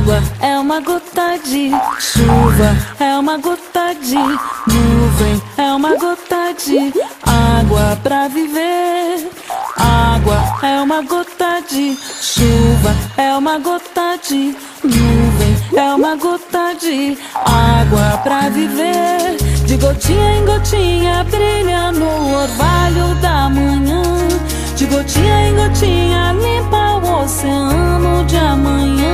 Água é uma gota de chuva, é uma gota de nuvem, é uma gota de água pra viver. Água é uma gota de chuva, é uma gota de nuvem, é uma gota de água pra viver. De gotinha em gotinha brilha no orvalho da manhã. De gotinha em gotinha limpa o oceano de amanhã.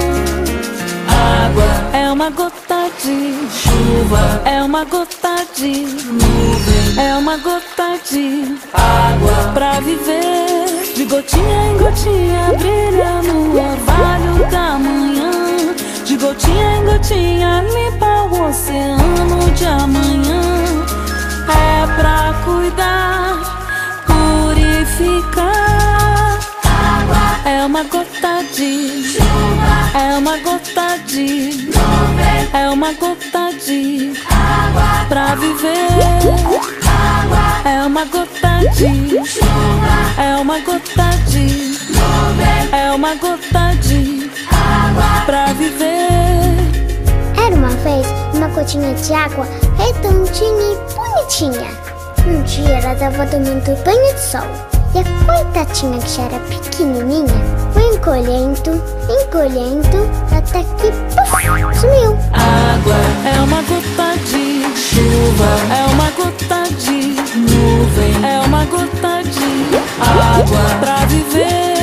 Água é uma gota de chuva, é uma gota de nuvem, é uma gota de água pra viver. De gotinha em gotinha brilha no orvalho da manhã. De gotinha em gotinha limpa o oceano de amanhã. É pra cuidar, purificar. Água é uma gota de chuva, é uma gota de nuvem, é uma gota de água pra viver. Água é uma gota de chuva, é uma gota de nuvem, é uma gota de água pra viver. Era uma vez uma gotinha de água redondinha e bonitinha. Um dia ela tava tomando banho de sol e a coitadinha, que já era pequenininha, foi encolhendo, encolhendo, até que puff, sumiu. Água é uma gota de chuva, é uma gota de nuvem, é uma gota de água pra viver.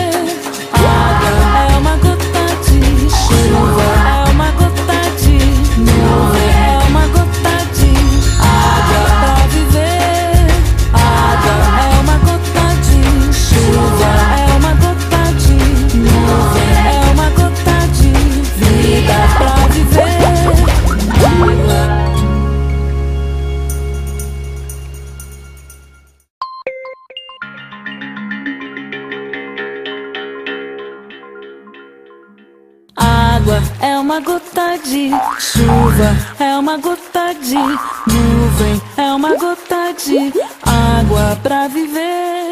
Água é uma gota de chuva, é uma gota de nuvem, é uma gota de água pra viver. Água é uma gota de chuva, é uma gota de nuvem, é uma gota de vida pra viver. Água é uma gota de chuva, é uma gota de nuvem, é uma gota de água pra viver.